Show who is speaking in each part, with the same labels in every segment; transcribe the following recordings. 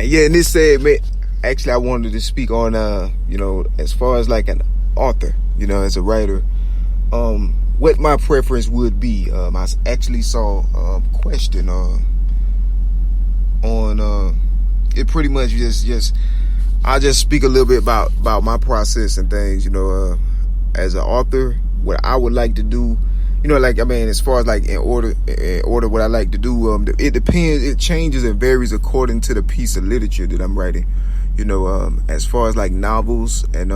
Speaker 1: And yeah, in this segment, actually, I wanted to speak on, as far as like an author, as a writer, what my preference would be. I actually saw a question on it. Pretty much just I just speak a little bit about my process and things, as an author, what I would like to do. As far as like in order what I like to do, it depends. It changes and varies according to the piece of literature that I'm writing. As far as like novels and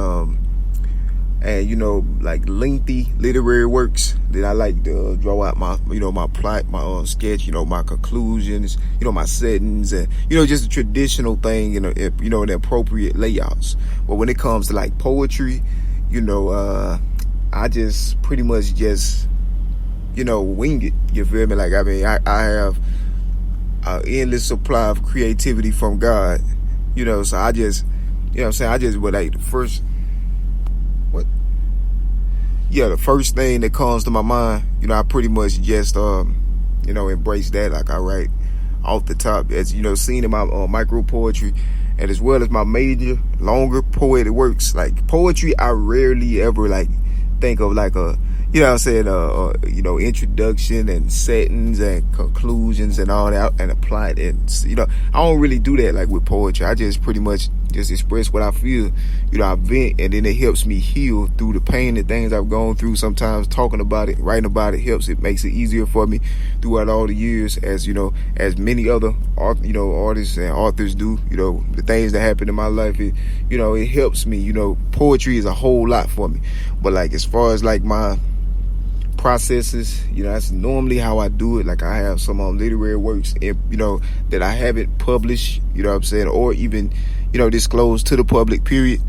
Speaker 1: like lengthy literary works, that I like to draw out my my plot, my sketch, my conclusions, my settings, and just a traditional thing, the appropriate layouts. But when it comes to like poetry, I just pretty much just wing it. You feel me? Like, I have an endless supply of creativity from God, so I just, I just would like the first thing that comes to my mind, I pretty much just, embrace that. Like, I write off the top, as, seen in my micro poetry, and as well as my major, longer poetic works. Like, poetry, I rarely ever, like, think of, like, a introduction and settings and conclusions and all that and apply it. And, I don't really do that like with poetry. I just pretty much just express what I feel, I vent, and then it helps me heal through the pain and things I've gone through. Sometimes talking about it, writing about it helps. It makes it easier for me throughout all the years, as, as many other, artists and authors do, the things that happen in my life, it helps me, poetry is a whole lot for me. But like, as far as like my processes, that's normally how I do it. Like, I have some literary works, that I haven't published, or even, disclosed to the public, period.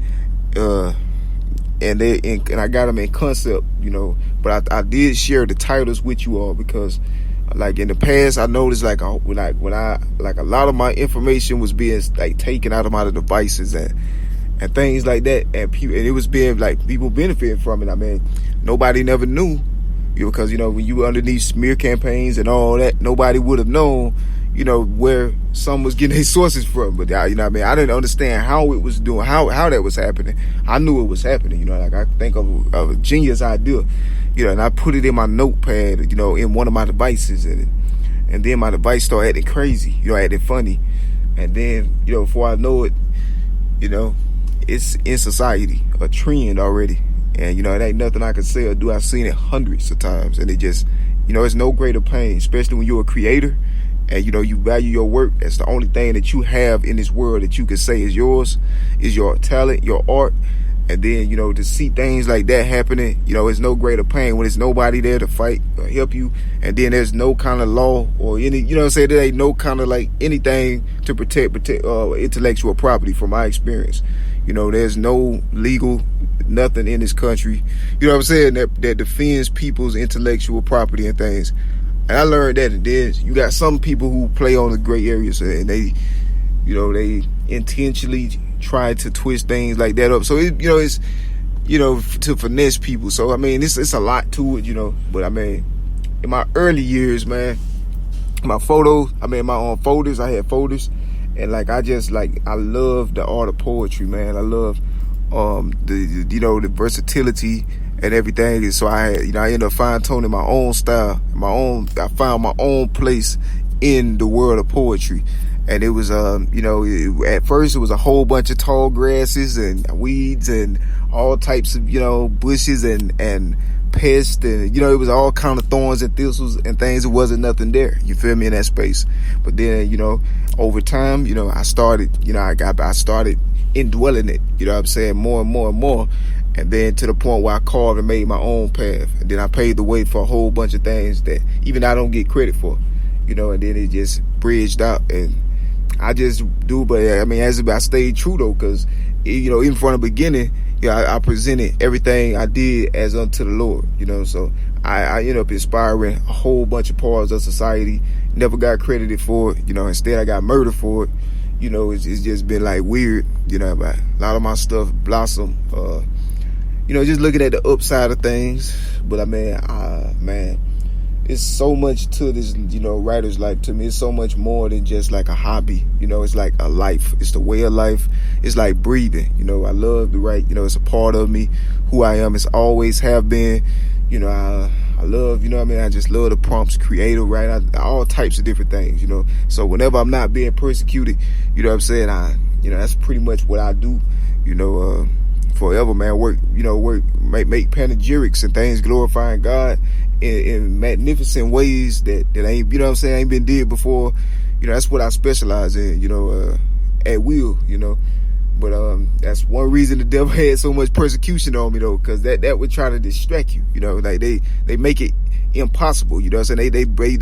Speaker 1: And I got them in concept, but I did share the titles with you all because, like, in the past, I noticed like when a lot of my information was being like taken out of my devices and things like that, and it was being like people benefiting from it. Nobody never knew. Because, when you were underneath smear campaigns and all that, nobody would have known, where some was getting their sources from. But, I didn't understand how it was doing, how that was happening. I knew it was happening, like, I think of a genius idea, and I put it in my notepad, in one of my devices. And then my device started acting crazy, acting funny. And then, before I know it, it's in society, a trend already. And, it ain't nothing I can say or do. I've seen it hundreds of times. And it just, it's no greater pain, especially when you're a creator and, you value your work. That's the only thing that you have in this world that you can say is yours, is your talent, your art. And then, to see things like that happening, it's no greater pain when there's nobody there to fight or help you. And then there's no kind of law or any, there ain't no kind of like anything to protect intellectual property from my experience. There's no legal nothing in this country, that defends people's intellectual property and things. And I learned that. And then you got some people who play on the gray areas, and they intentionally try to twist things like that up. So it's to finesse people. So it's a lot to it, But in my early years, man, my photos, my own folders, I had folders. And like, I love the art of poetry, man. I love the versatility and everything. And so I ended up fine-tuning my own style, I found my own place in the world of poetry. And it was, at first it was a whole bunch of tall grasses and weeds and all types of, bushes and pests, and it was all kind of thorns and thistles and things. It wasn't nothing there, you feel me, in that space. But then, over time, I started, I started indwelling it, more and more and more. And then to the point where I carved and made my own path. And then I paved the way for a whole bunch of things that even I don't get credit for, and then it just bridged out. And I just do, but as I stayed true though, because, even from the beginning, I presented everything I did as unto the Lord, so I ended up inspiring a whole bunch of parts of society. Never got credited for it, instead I got murdered for it. It's just been like weird, but a lot of my stuff blossomed, just looking at the upside of things. But it's so much to this, writer's life. To me, it's so much more than just like a hobby. It's like a life. It's the way of life. It's like breathing. I love to write. It's a part of me, who I am. It's always have been. I love, I just love the prompts, creative, right? All types of different things, So whenever I'm not being persecuted, that's pretty much what I do, forever, man. Work, make panegyrics and things, glorifying God in magnificent ways that ain't, ain't been did before. That's what I specialize in, at will, But that's one reason the devil had so much persecution on me, though, because that would try to distract you. Like they make it impossible. They break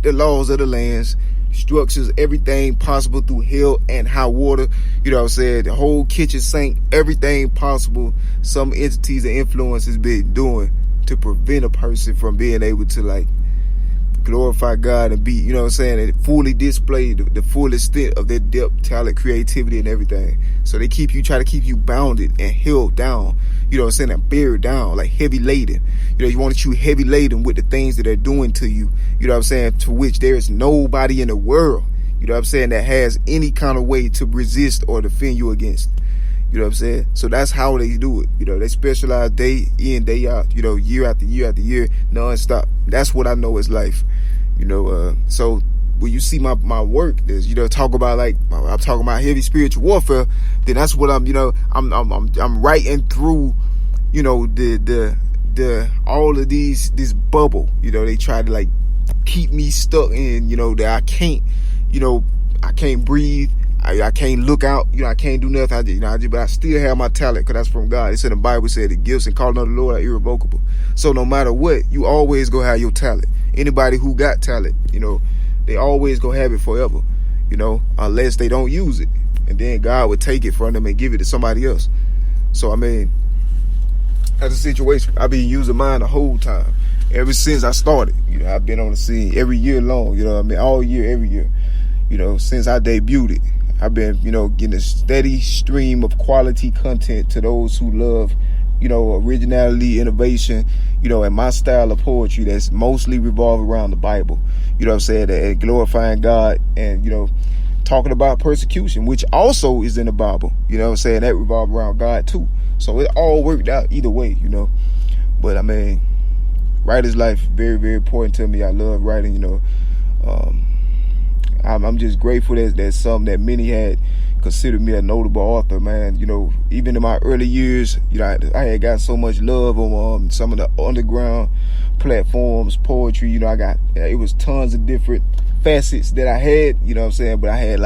Speaker 1: the laws of the lands, structures everything possible through hell and high water. The whole kitchen sink, everything possible. Some entities and influences been doing to prevent a person from being able to glorify God and be, and fully display the full extent of their depth, talent, creativity, and everything. So they try to keep you bounded and held down, and buried down, like heavy laden. You want you heavy laden with the things that they're doing to you, to which there is nobody in the world, that has any kind of way to resist or defend you against. So that's how they do it. They specialize day in, day out, year after year after year, nonstop. That's what I know is life. So when you see my work, is talk about I'm talking about heavy spiritual warfare, then that's what I'm writing through, the all of this bubble. They try to keep me stuck in, that I can't breathe. I can't look out, I can't do nothing. But I still have my talent, because that's from God. It's in the Bible. It said the gifts and calling of the Lord are irrevocable. So no matter what, you always go have your talent. Anybody who got talent, they always go have it forever, unless they don't use it. And then God would take it from them and give it to somebody else. So, that's a situation. I've been using mine the whole time. Ever since I started, I've been on the scene every year long, all year, every year, since I debuted it. I've been, getting a steady stream of quality content to those who love, originality, innovation, and my style of poetry that's mostly revolved around the Bible, and glorifying God and, talking about persecution, which also is in the Bible, that revolves around God too. So it all worked out either way, But writer's life, very, very important to me. I love writing, I'm just grateful that many had considered me a notable author, man. Even in my early years, I had got so much love on some of the underground platforms, poetry. It was tons of different facets that I had, but I had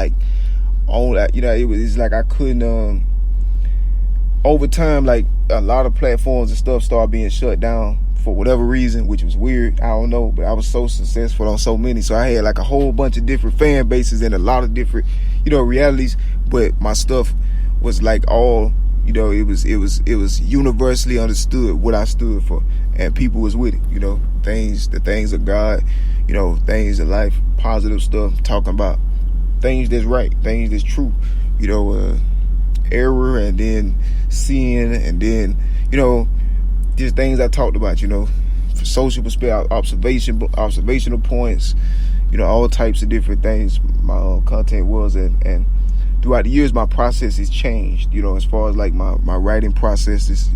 Speaker 1: it's like I couldn't, over time, a lot of platforms and stuff started being shut down for whatever reason, which was weird. I don't know, but I was so successful on so many. So I had a whole bunch of different fan bases and a lot of different, realities. But my stuff was all, it was universally understood what I stood for. And people was with it, the things of God, things of life, positive stuff, talking about things that's right, things that's true, error, and then sin, and then, just things I talked about, for social perspective, observational points, all types of different things my content was. And throughout the years, my process has changed, as far as my writing processes,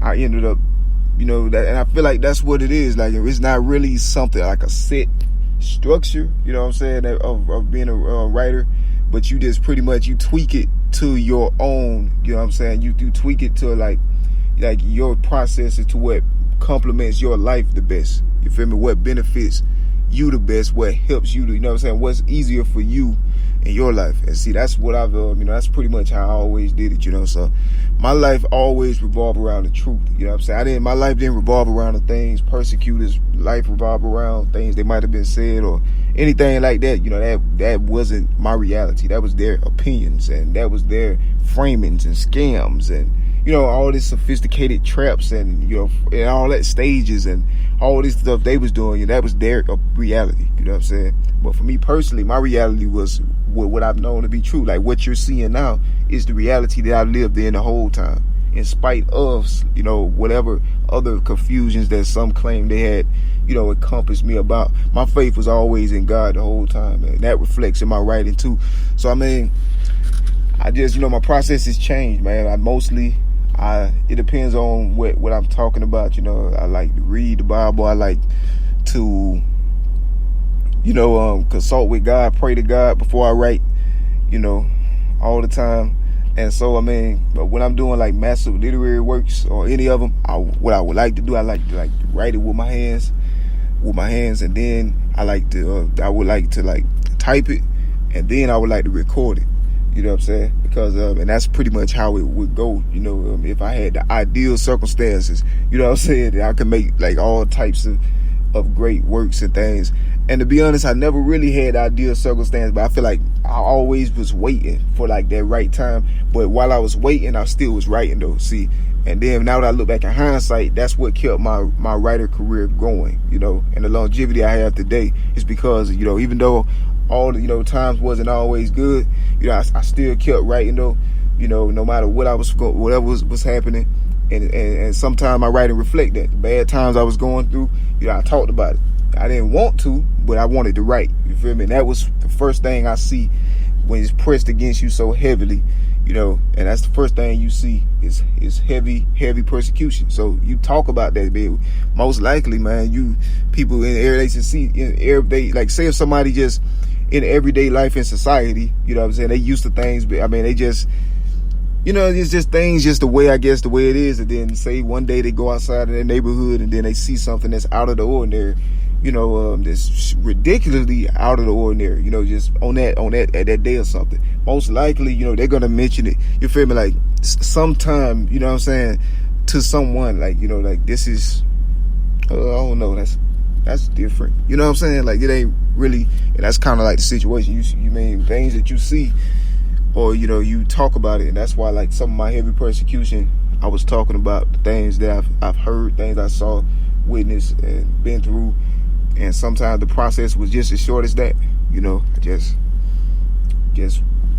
Speaker 1: I ended up, that, and I feel like that's what it is. It's not really something like a set structure, of being a writer, but you just pretty much, you tweak it to your own, you tweak it to your processes to what complements your life the best. You feel me? What benefits you the best, what helps you to, what's easier for you in your life. And see, that's what I've, that's pretty much how I always did it, So my life always revolved around the truth, my life didn't revolve around the things persecutors' life revolved around things they might have been said or anything like that. That wasn't my reality. That was their opinions, and that was their framings and scams, and all this sophisticated traps, and and all that stages and all this stuff they was doing. That was their reality. But for me personally, my reality was what I've known to be true. What you're seeing now is the reality that I lived in the whole time. in spite of, you know, whatever other confusions that some claim they had, you know, encompassed me about. My faith was always in God the whole time, and that reflects in my writing too. So I mean, I just, you know, my process has changed, man. It depends on what I'm talking about. You know, I like to read the Bible. I like to, you know, consult with God, pray to God before I write, you know, all the time. And so, I mean, when I'm doing like massive literary works or any of them, what I would like to do, I like to write it with my hands, and then I would like to type it, and then I would like to record it. You know what I'm saying? Because and that's pretty much how it would go. You know, if I had the ideal circumstances, you know what I'm saying, I could make like all types of great works and things. And to be honest, I never really had ideal circumstances, but I feel like I always was waiting for like that right time. But while I was waiting, I still was writing though. See, and then now that I look back in hindsight, that's what kept my writer career going. You know, and the longevity I have today is because, you know, even though all the, you know, times wasn't always good, you know, I still kept writing though. You know, no matter whatever was happening. And sometimes my writing reflect that. The bad times I was going through, you know, I talked about it. I didn't want to, but I wanted to write. You feel me? And that was the first thing I see when it's pressed against you so heavily, you know, and that's the first thing you see is heavy persecution. So you talk about that, man. Most likely, man, people in everyday, like say if somebody just in everyday life in society, you know what I'm saying, they used to things, but I mean, they just, you know, it's just things just the way it is. And then say one day they go outside of their neighborhood and then they see something that's out of the ordinary, you know, that's ridiculously out of the ordinary, you know, just on that day or something. Most likely, you know, they're gonna mention it. You feel me? Like sometime, you know what I'm saying, to someone, like, you know, like this is, I don't know, that's different. You know what I'm saying? Like it ain't really, and that's kind of like the situation. You mean things that you see, or, you know, you talk about it, and that's why, like, some of my heavy persecution, I was talking about the things that I've heard, things I saw, witnessed, and been through, and sometimes the process was just as short as that. You know, I just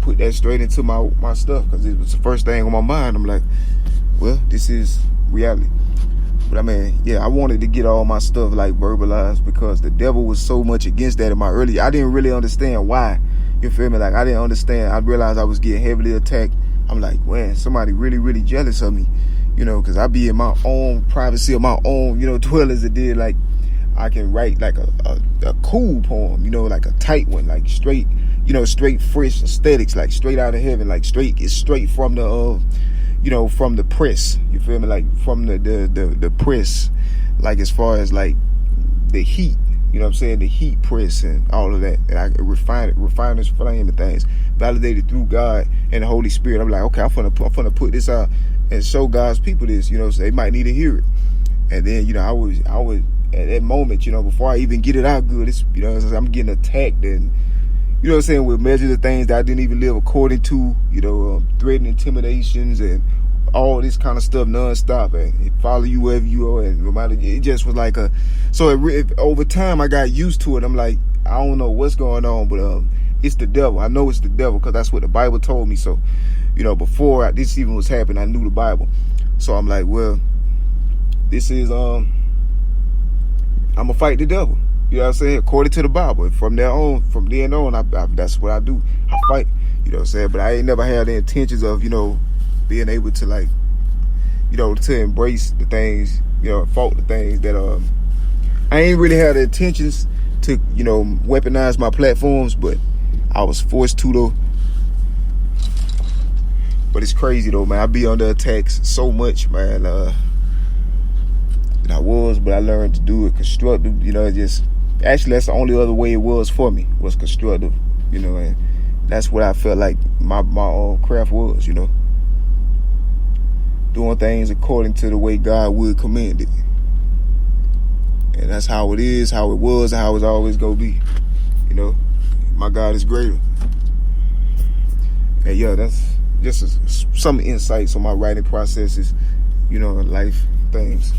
Speaker 1: put that straight into my stuff, because it was the first thing on my mind. I'm like, well, this is reality. But I mean, yeah, I wanted to get all my stuff like verbalized, because the devil was so much against that in my early. I didn't really understand why. You feel me? Like, I didn't understand. I realized I was getting heavily attacked. I'm like, man, somebody really, really jealous of me, you know, because I be in my own privacy of my own, you know, dwellings. It did, like, I can write like a cool poem, you know, like a tight one, like straight, you know, straight fresh aesthetics, like straight out of heaven, like it's straight from the, you know, from the press. You feel me? Like from the press, like as far as like the heat. You know what I'm saying? The heat press and all of that. And I refine this flame and things. Validated through God and the Holy Spirit. I'm like, okay, I'm gonna put this out and show God's people this, you know, so they might need to hear it. And then, you know, I would at that moment, you know, before I even get it out good, it's, you know, I'm getting attacked and, you know what I'm saying, with measures of things that I didn't even live according to, you know, threatening intimidations and all this kind of stuff nonstop, and it follow you wherever you are, and remind it just was like over time I got used to it. I'm like, I don't know what's going on, but it's the devil. I know it's the devil because that's what the Bible told me. So, you know, before this even was happening, I knew the Bible. So I'm like, well, this is I'm gonna fight the devil. You know what I'm saying? According to the Bible. From then on, I that's what I do. I fight. You know what I'm saying? But I ain't never had the intentions of, you know, being able to, like, you know, to embrace the things, you know, fault the things that I ain't really had the intentions to, you know, weaponize my platforms, but I was forced to though. But it's crazy though, man. I be under attacks so much, man. But I learned to do it constructive, you know. Just actually, that's the only other way it was for me, was constructive, you know, and that's what I felt like my craft was, you know, doing things according to the way God would command it. And that's how it is, how it was, and how it's always gonna be. You know, my God is greater. And yeah, that's just some insights on my writing processes, you know, life things.